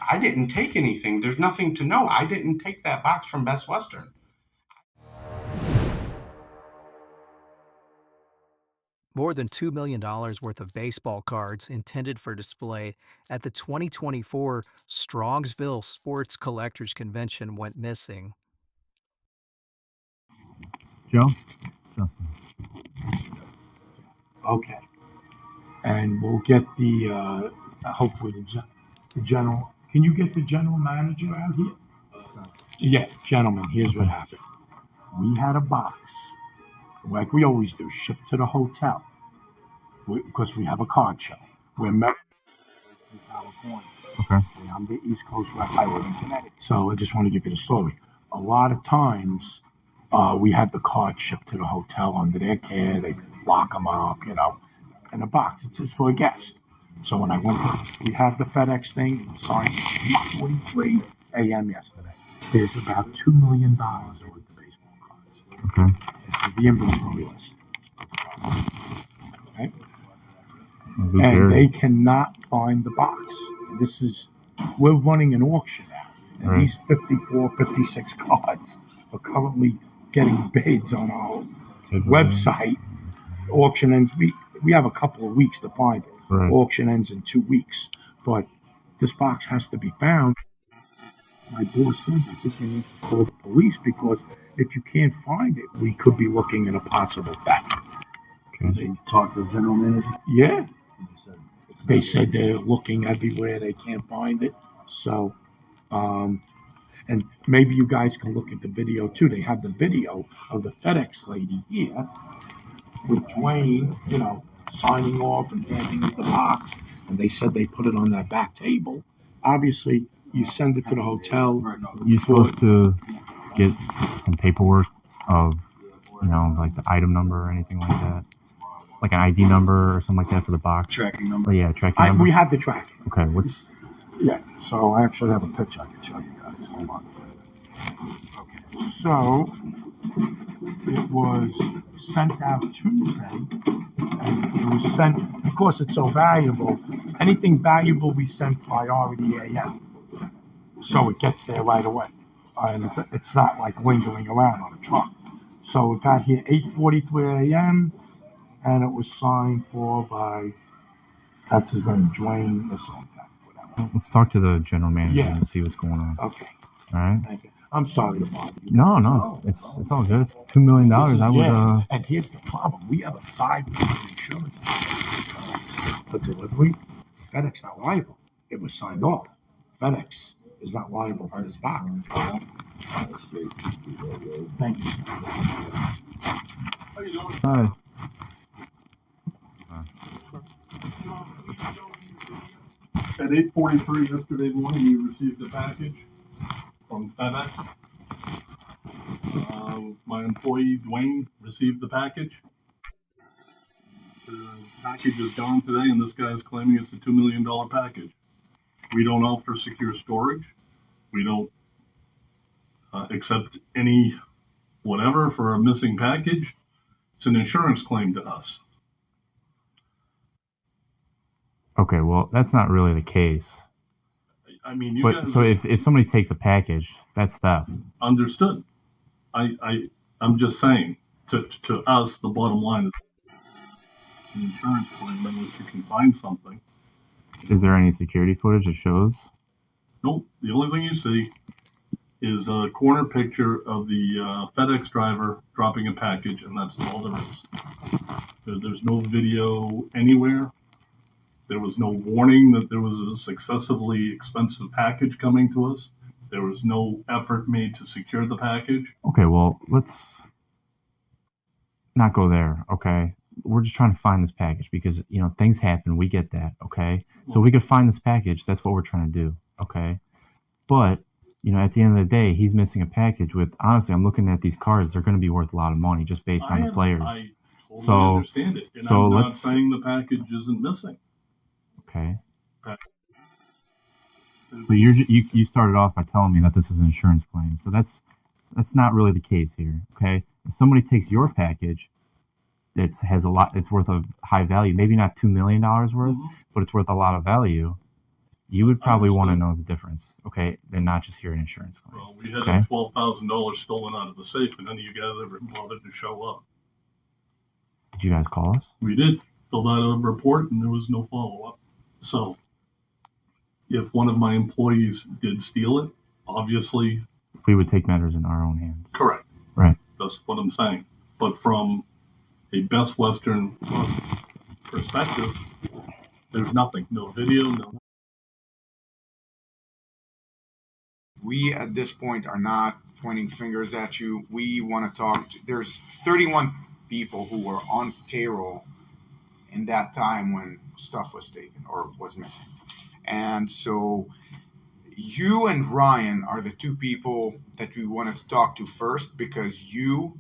I didn't take anything. There's nothing to know. I didn't take that box from Best Western. More than $2 million worth of baseball cards intended for display at the 2024 Strongsville Sports Collectors Convention went missing. Joe? Justin. Okay. And we'll get the, hopefully the general, can you get the general manager out here? Yeah, gentlemen, here's what happened. We had a box, like we always do, shipped to the hotel, because we have a card show. We're married in California. Okay. I'm the East Coast rep. I live in Connecticut. So I just want to give you the story. A lot of times, we have the card shipped to the hotel under their care. They lock them up, in a box. It's for a guest. So when I went we had the FedEx thing, signed 8:43 a.m. yesterday. There's about $2 million worth of baseball cards. Okay. This is the inventory list. Okay. And they cannot find the box. We're running an auction now. And right. These 54, 56 cards are currently getting bids on our website. Auction ends. We have a couple of weeks to find it. Right. Auction ends in 2 weeks. But this box has to be found. My boss said, I think you need to call the police, because if you can't find it, we could be looking at a possible theft. Okay. They talked to the general manager? Yeah. They said they're looking everywhere. They can't find it. So, and maybe you guys can look at the video too. They have the video of the FedEx lady here with Dwayne, signing off and handing us the box. And they said they put it on that back table. Obviously, you send it to the hotel. You're supposed to get some paperwork of, like the item number or anything like that. Like an ID number or something like that for the box. Tracking number. Oh, yeah, tracking number. We have the tracking. Okay, what's... Yeah, so I actually have a picture I can show you guys. Hold on. Okay, so it was sent out Tuesday, and it was sent, because it's so valuable, anything valuable we send priority AM. So it gets there right away. And it's not like lingering around on a truck. So it got here 8:43 AM, and it was signed for by, that's his name, Dwayne, or something like that, whatever. Let's talk to the general manager Yeah. and see what's going on. Okay. All right? Thank you. I'm sorry to bother you. No, it's all good. If it's $2 million, I would... And here's the problem. We have a 5-year insurance for delivery. FedEx not liable. It was signed off. FedEx is not liable for this box. Thank you. How you doing? Hi. At 8:43 yesterday morning, we received a package from FedEx. My employee, Dwayne, received the package. The package is gone today, and this guy's claiming it's a $2 million package. We don't offer secure storage. We don't accept any whatever for a missing package. It's an insurance claim to us. Okay, well, that's not really the case. I mean, you But guys so if somebody takes a package, that's theft. understood. I'm just saying, to us, the bottom line is an insurance claim unless you can find something. Is there any security footage that shows? Nope. The only thing you see is a corner picture of the FedEx driver dropping a package, and that's all there is. There's no video anywhere. There was no warning that there was a successively expensive package coming to us. There was no effort made to secure the package. Okay, well, let's not go there, okay? We're just trying to find this package because, things happen. We get that, okay? So we could find this package. That's what we're trying to do, okay? But, at the end of the day, he's missing a package with, honestly, I'm looking at these cards. They're going to be worth a lot of money just based on the players. I totally understand it. And I'm not saying the package isn't missing. Okay. So you started off by telling me that this is an insurance claim. So that's not really the case here, okay? If somebody takes your package has a lot, it's worth a high value, maybe not $2 million worth, but it's worth a lot of value. you would probably want to know the difference, okay, and not just hear an insurance claim. Well, we had Okay. $12,000 stolen out of the safe, and none of you guys ever bothered to show up. Did you guys call us? We did. Filled out a report, and there was no follow-up. So, if one of my employees did steal it, obviously, We would take matters in our own hands. correct. Right. That's what I'm saying. But from a Best Western perspective, there's nothing. No video, no. We at this point are not pointing fingers at you. We want to talk. There's 31 people who were on payroll in that time when stuff was taken or was missing. And so you and Ryan are the two people that we wanted to talk to first because you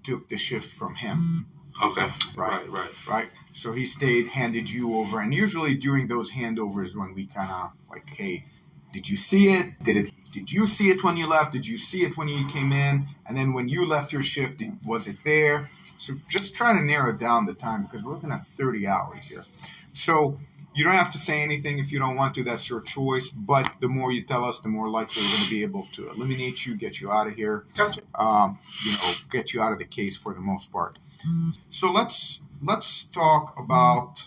took the shift from him. Okay. Right. Right. So he stayed, handed you over. And usually during those handovers when we kind of like, hey, did you see it? Did you see it when you left? Did you see it when you came in? And then when you left your shift, was it there? So just try to narrow down the time because we're looking at 30 hours here. So you don't have to say anything if you don't want to. That's your choice. But the more you tell us, the more likely we're going to be able to eliminate you, get you out of here. Gotcha. Get you out of the case for the most part. So let's talk about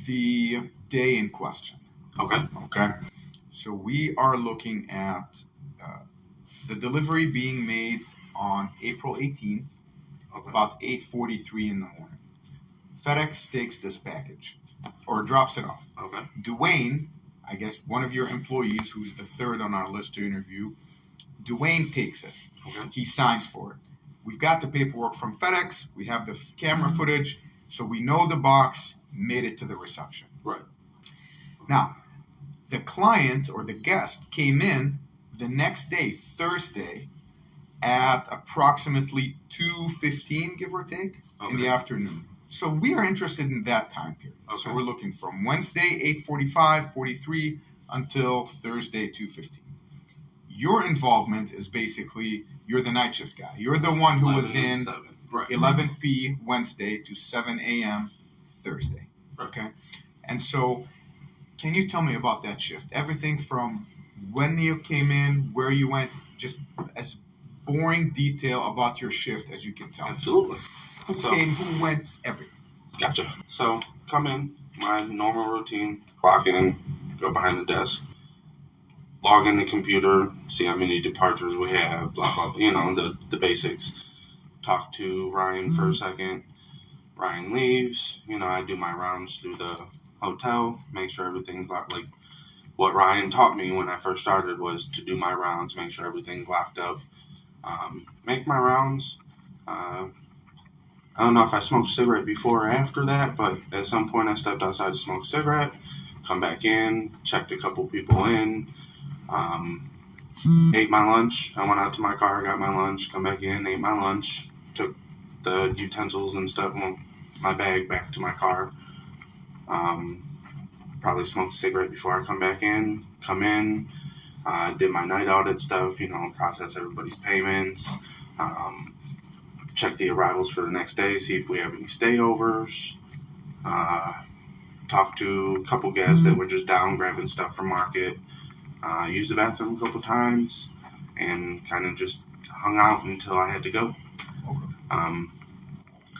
the day in question. Okay. So we are looking at the delivery being made on April 18th, about 8:43 in the morning. FedEx takes this package or drops it off. Okay. Dwayne, I guess one of your employees who's the third on our list to interview, Dwayne takes it. Okay. He signs for it. We've got the paperwork from FedEx. We have the camera footage, so we know the box made it to the reception. Right. Now, the client or the guest came in the next day, Thursday, at approximately 2:15, give or take, in the afternoon. So we are interested in that time period. Okay. So we're looking from Wednesday, 8:45, 43, until Thursday, 2:15. Your involvement is basically, you're the night shift guy. You're the one who was 11 to in 7. Right. 11 p. Wednesday to 7 a.m. Thursday. Right. Okay? And so, can you tell me about that shift? Everything from when you came in, where you went, just as boring detail about your shift as you can tell me. Absolutely. Who came, who went, everything. Gotcha. So come in, my normal routine, clock in, go behind the desk, log in the computer, see how many departures we have, blah, blah, the basics. Talk to Ryan for a second. Ryan leaves, I do my rounds through the hotel, make sure everything's locked. Like what Ryan taught me when I first started was to do my rounds, make sure everything's locked up. Make my rounds. I don't know if I smoked a cigarette before or after that, but at some point I stepped outside to smoke a cigarette, come back in, checked a couple people in, ate my lunch. I went out to my car, got my lunch, come back in, ate my lunch, took the utensils and stuff, my bag back to my car. Probably smoked a cigarette before I come in, did my night audit stuff, process everybody's payments, check the arrivals for the next day, see if we have any stayovers, talk to a couple guests that were just down grabbing stuff from market, used the bathroom a couple times, and kind of just hung out until I had to go.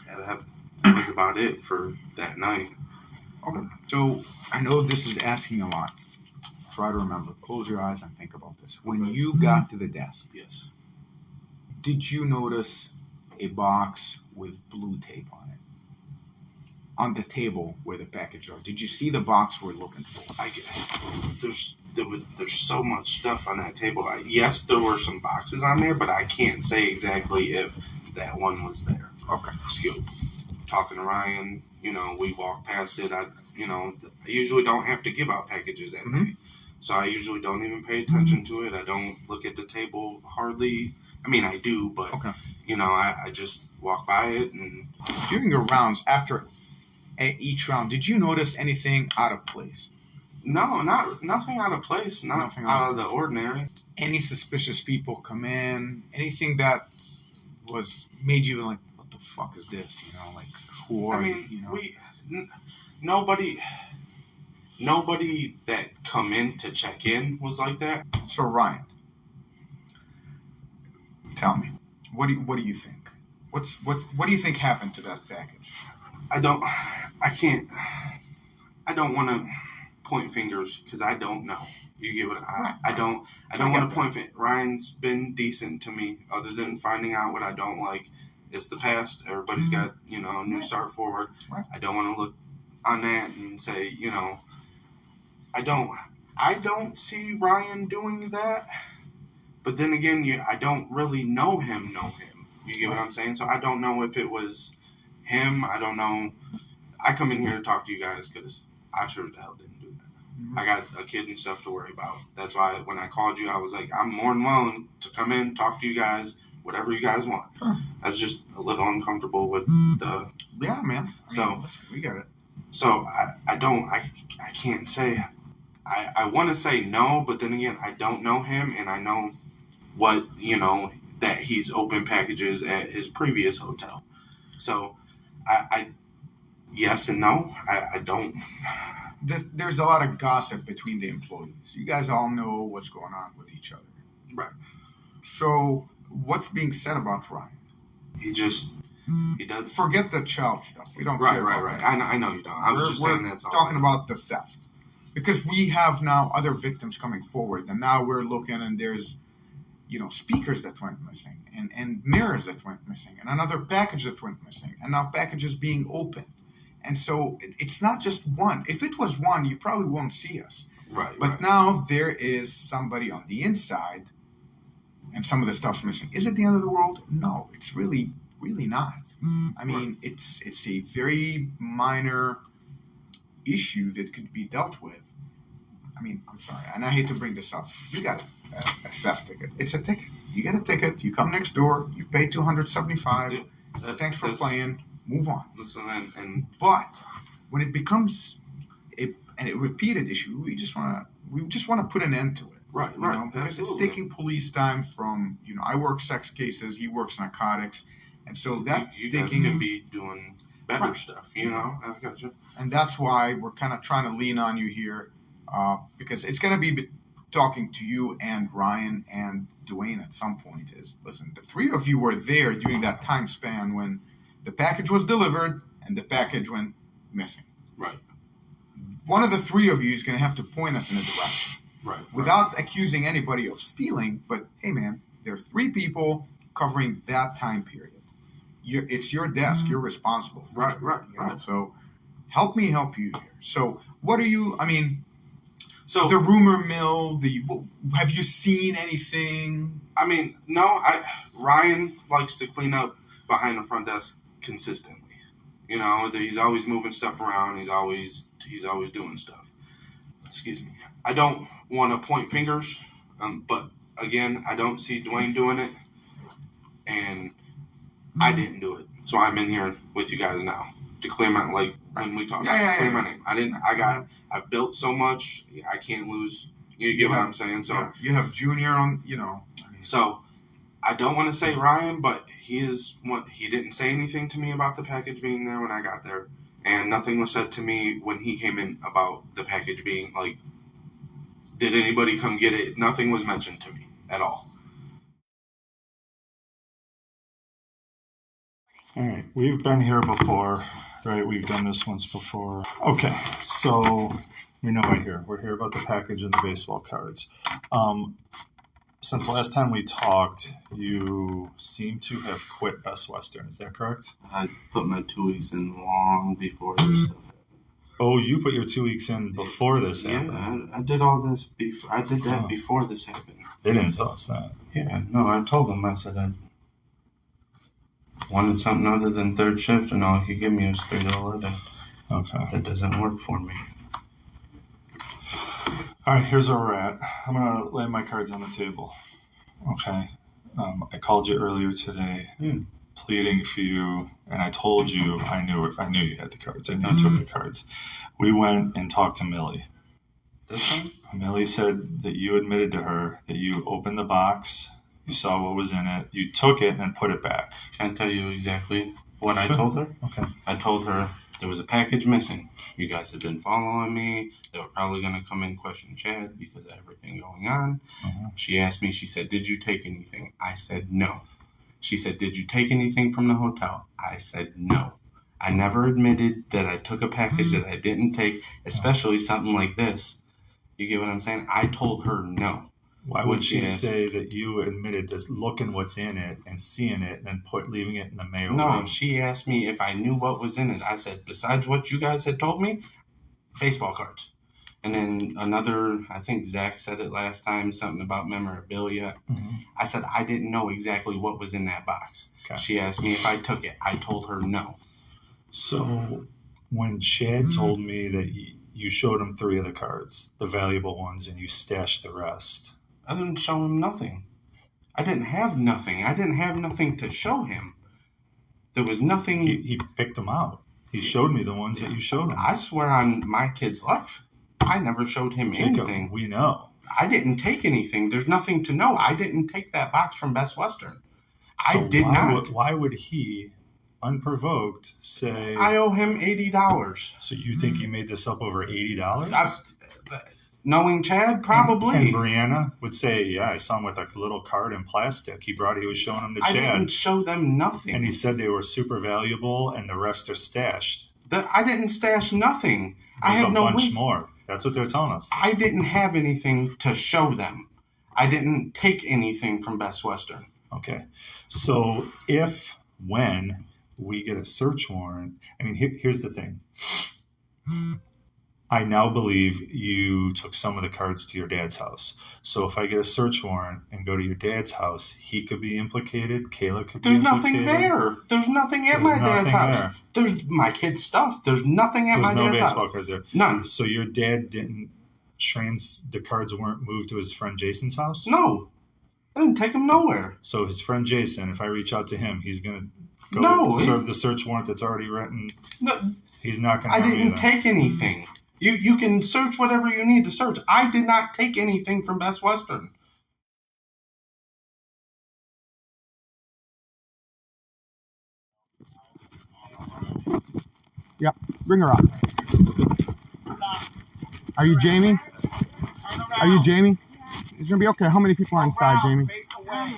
That was about it for that night. Okay. So I know this is asking a lot. Try to remember. Close your eyes and think about this. When you got to the desk, Yes. did you notice a box with blue tape on it? On the table where the package are. Did you see the box we're looking for? There's so much stuff on that table. Yes, there were some boxes on there, but I can't say exactly if that one was there. Okay. So, talking to Ryan, we walked past it. I usually don't have to give out packages at night. So I usually don't even pay attention to it. I don't look at the table hardly. I mean, I do, but, Okay. I just walk by it. And During your rounds, after each round, did you notice anything out of place? no, nothing out of place. Nothing out of the ordinary. Any suspicious people come in? Anything that made you like, what the fuck is this? Like, who are I mean, you? nobody. nobody that come in to check in was like that. So Ryan, tell me, what do you think? What do you think happened to that package? I don't want to point fingers because I don't know. You get what I don't want to point fingers. Ryan's been decent to me, other than finding out what I don't like. It's the past. Everybody's got a new start forward. Right. I don't want to look on that and say I don't see Ryan doing that. But then again, I don't really know him. You get what I'm saying? So I don't know if it was him. I don't know. I come in here to talk to you guys because I sure as hell didn't do that. Mm-hmm. I got a kid and stuff to worry about. That's why when I called you, I was like, I'm more than willing to come in, talk to you guys, whatever you guys want. Sure. I was just a little uncomfortable with the... Yeah, man. Listen, we got it. So I can't say... I want to say no, but then again, I don't know him, and I know what, that he's opened packages at his previous hotel. So I yes and no. I don't. There's a lot of gossip between the employees. You guys all know what's going on with each other. Right. So what's being said about Ryan? He does. Forget the child stuff. We don't care about right. that. I know you don't. I was just saying that's all. We're talking about the theft. Because we have now other victims coming forward, and now we're looking, and there's, speakers that went missing, and mirrors that went missing, and another package that went missing, and now packages being opened. And so it's not just one. If it was one, you probably won't see us. Right. But now there is somebody on the inside, and some of the stuff's missing. Is it the end of the world? No, it's really, really not. I mean, it's a very minor issue that could be dealt with. I mean, I'm sorry, and I hate to bring this up. You got a theft ticket. It's a ticket. You get a ticket. You come next door. You pay $275. Yeah, thanks for playing. Move on. And but when it becomes a repeated issue, we just want to put an end to it. Right. Because it's taking police time from I work sex cases. He works narcotics, and so that's you taking. guys can be doing better stuff. I got you. And that's why we're kind of trying to lean on you here, because it's going to be talking to you and Ryan and Dwayne at some point. Listen, the three of you were there during that time span when the package was delivered and the package went missing. Right. One of the three of you is going to have to point us in a direction. Right. Without accusing anybody of stealing, but hey, man, there are three people covering that time period. It's your desk. You're responsible for it. Right. So help me help you here. So what are you, so the rumor mill, have you seen anything? No, Ryan likes to clean up behind the front desk consistently. He's always moving stuff around. He's always doing stuff. Excuse me. I don't want to point fingers, but again, I don't see Dwayne doing it, and I didn't do it. So I'm in here with you guys now to clear my, when we talk, clear my name. I've built so much, I can't lose. You get what I'm saying? So you have Junior on, So I don't want to say Ryan, but he didn't say anything to me about the package being there when I got there. And nothing was said to me when he came in about the package being, did anybody come get it? Nothing was mentioned to me at all. All right, we've been here before, right? We've done this once before. Okay, so we know we're here about the package and the baseball cards. Since the last time we talked, you seem to have quit Best Western. Is that correct? I put my 2 weeks in long before this stuff happened. Oh, you put your 2 weeks in before this happened? Yeah, I did all this before. I did that before this happened. They didn't tell us that. Yeah, no, I told them. I said I wanted something other than third shift, and all he could give me was 3 to 11. Okay. That doesn't work for me. All right, here's where we're at. I'm going to lay my cards on the table. Okay. I called you earlier today, pleading for you, and I told you I knew you had the cards. I knew you took the cards. We went and talked to Millie. This one? Millie said that you admitted to her that you opened the box, you saw what was in it, you took it, and then put it back. Can I tell you exactly what I told her? Okay. I told her there was a package missing. You guys have been following me. They were probably going to come and question Chad because of everything going on. She asked me, she said, did you take anything? I said, no. She said, did you take anything from the hotel? I said, no. I never admitted that I took a package that I didn't take, especially something like this. You get what I'm saying? I told her no. Why would she say that you admitted to looking what's in it and seeing it and then leaving it in the mail? No, she asked me if I knew what was in it. I said, besides what you guys had told me, baseball cards. And then another, I think Zach said it last time, something about memorabilia. I said, I didn't know exactly what was in that box. Okay. She asked me if I took it. I told her no. So when Chad told me that you showed him 3 of the cards, the valuable ones, and you stashed the rest. I didn't show him nothing. I didn't have nothing. I didn't have nothing to show him. There was nothing. He picked them out. He showed me the ones that you showed him. I swear on my kid's life, I never showed him anything. We know. I didn't take anything. There's nothing to know. I didn't take that box from Best Western. So I did not. Why would he, unprovoked, say... I owe him $80. So you think he made this up over $80? Knowing Chad, probably. And Brianna would say, yeah, I saw him with a little card in plastic. He was showing them to Chad. I didn't show them nothing. And he said they were super valuable and the rest are stashed. I didn't stash nothing. There's a bunch more. That's what they're telling us. I didn't have anything to show them. I didn't take anything from Best Western. Okay. So when we get a search warrant, I mean, here's the thing. I now believe you took some of the cards to your dad's house. So if I get a search warrant and go to your dad's house, he could be implicated. Kayla could be implicated. There's nothing there. There's nothing at my dad's house. There's my kid's stuff. There's nothing at my dad's house. There's no baseball cards there. None. So your dad didn't the cards weren't moved to his friend Jason's house? No. I didn't take them nowhere. So his friend Jason, if I reach out to him, he's going to go serve the search warrant that's already written? No. He's not going to I didn't take anything. You can search whatever you need to search. I did not take anything from Best Western. Yep, bring her up. Are you Jamie? Are you Jamie? It's gonna be okay. How many people are inside, Jamie? My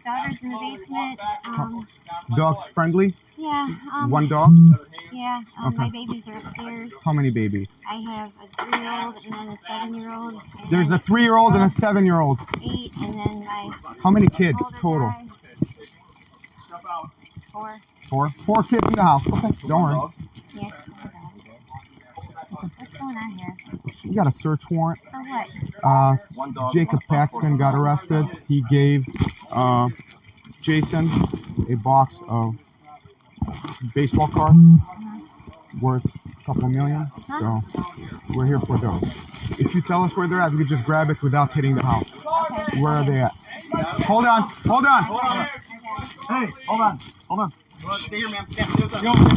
daughter's in the basement. Dog's friendly? Yeah. One dog? Yeah. Okay. My babies are upstairs. How many babies? I have a 3-year-old and then a 7-year-old. There's a 3-year-old and a 7-year-old. 8, and then my. How many kids total? Guy. 4. 4 kids in the house. Okay, don't worry. Yes. What's going on here? You got a search warrant. For what? Jacob Paxton got arrested. He gave Jason a box of baseball cards worth a couple million. So we're here for those. If you tell us where they're at, we can just grab it without hitting the house. Okay. Where are they at? Hold on. Hey, hold on. Stay here, ma'am.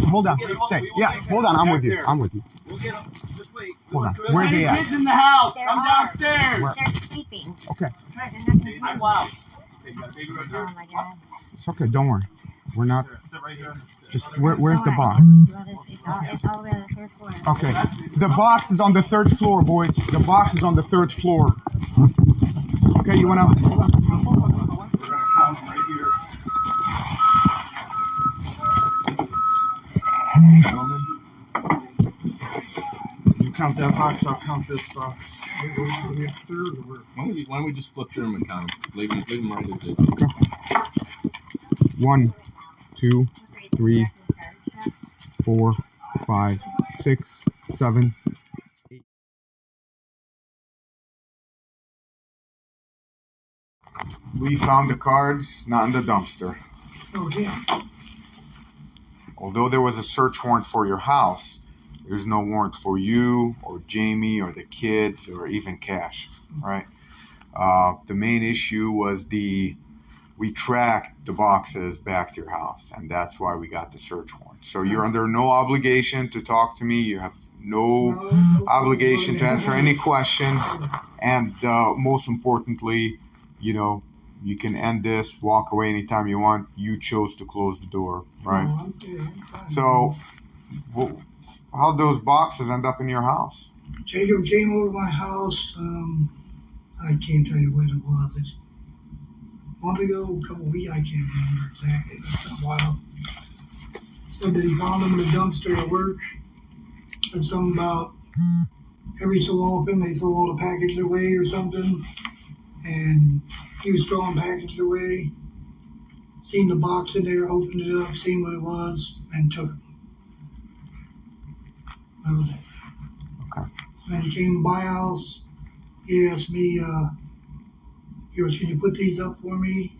Hold on. Stay. Yeah, hold on. I'm with you. We'll get them. Just wait. Hold on. Where are they at? Kids in the house. There Come are. downstairs. They're sleeping. Okay. They're not gonna hear me. Wow. Oh my God. It's okay. Don't worry. We're not. Just where's the box? It's all the way on the 3rd floor. Okay. The box is on the 3rd floor, boys. The box is on the 3rd floor. Okay, you wanna? You count that box, I'll count this box. Why don't we just flip through them and count them? Leave them right as they 1, 2, 3, 4, 5, 6, 7, 8. We found the cards not in the dumpster. Oh, yeah. Although there was a search warrant for your house, there's no warrant for you or Jamie or the kids or even Cash, right? The main issue was we tracked the boxes back to your house, and that's why we got the search warrant. So you're under no obligation to talk to me. You have no obligation to answer any questions. And most importantly, you can end this, walk away anytime you want. You chose to close the door, right? So How'd those boxes end up in your house? Jacob came over to my house. I can't tell you when it was. It's a month ago, a couple of weeks. I can't remember exactly. It's been a while. Said that he found them in a dumpster at work. Said something about every so often they throw all the packages away or something. And he was throwing packages away. Seen the box in there, opened it up, seen what it was, and took them. That was it. Okay. Then he came to my house. He asked me, he goes, "Can you put these up for me?"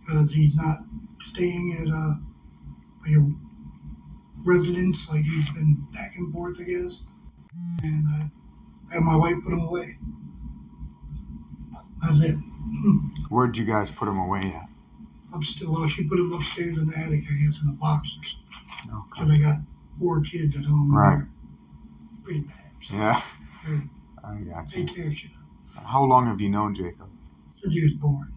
Because he's not staying at like a residence, like he's been back and forth, I guess. And I had my wife put them away. That's it. Where'd you guys put them away at? Upstairs. Well, she put them upstairs in the attic, I guess, in the boxes. Okay. Because I got 4 kids at home. Right. Pretty bad. So Yeah. I I got you. take care of shit up. How long have you known Jacob? Since he was born.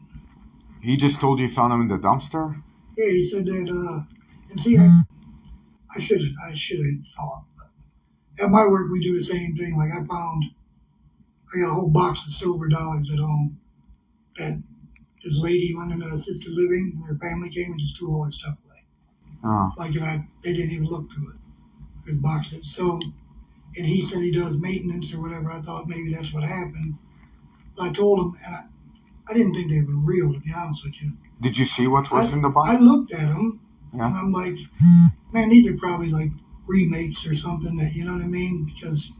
He just told you found them in the dumpster? Yeah, he said that, and see, I should have thought. But at my work, we do the same thing. Like, I got a whole box of silver dollars at home that this lady went into assisted living, and her family came and just threw all her stuff away. Like, they didn't even look through it. There's boxes. So, and he said he does maintenance or whatever. I thought maybe that's what happened. But I told him, and I didn't think they were real, to be honest with you. Did you see what was in the box? I looked at them, Yeah. and I'm like, man, these are probably like remakes or something that, you know what I mean? Because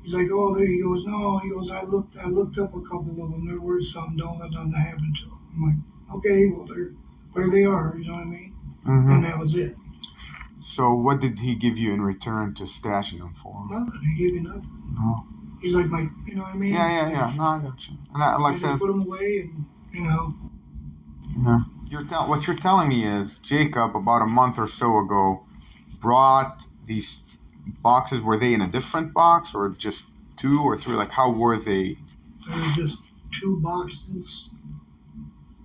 he's like, oh, there he goes. No, he goes, I looked up a couple of them. There were some, don't let them happen to them. I'm like, okay, well, they're where they are, you know what I mean? Mm-hmm. And that was it. So what did he give you in return to stashing them for? Nothing. He gave me nothing. No. He's like, my, you know what I mean? Yeah. No, I got you. And like I just said, put them away, and you know. Yeah. What you're telling me is Jacob, about a month or so ago, brought these boxes. Were they in a different box or just 2 or 3? Like, how were they? There were just 2 boxes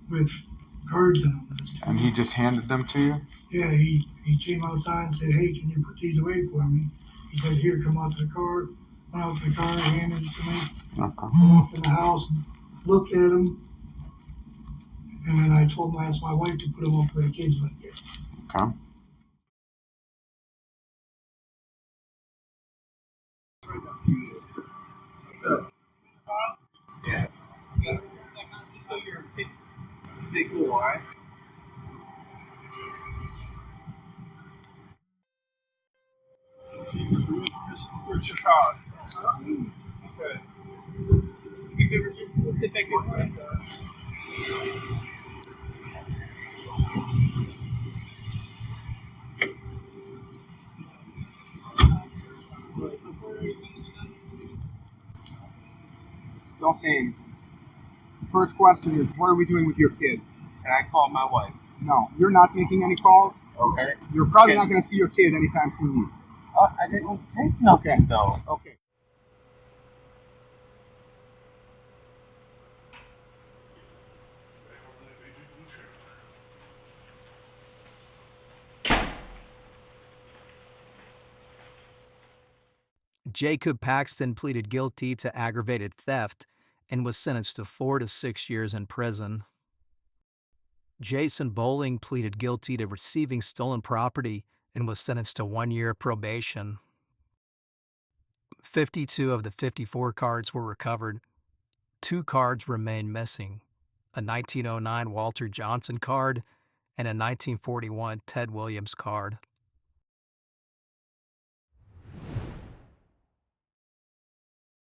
with cards in them. And he just handed them to you? Yeah, he came outside and said, hey, can you put these away for me? He said, here, come out to the car. Went out to the car, handed it to me. Okay. I walked in the house, looked at them, and then I told him, I asked my wife to put them up where the kids wouldn't get. Okay. Yeah. So you're pretty cool, alright? Search your car. Okay. We'll sit back here. Don't say anything. First question is, what are we doing with your kid? And I called my wife. No, you're not making any calls. Okay. You're probably not going to see your kid anytime soon. I didn't take nothing, though. Okay. Jacob Paxton pleaded guilty to aggravated theft and was sentenced to 4 to 6 years in prison. Jason Bowling pleaded guilty to receiving stolen property and was sentenced to 1 year probation. 52 of the 54 cards were recovered. 2 cards remain missing, a 1909 Walter Johnson card and a 1941 Ted Williams card.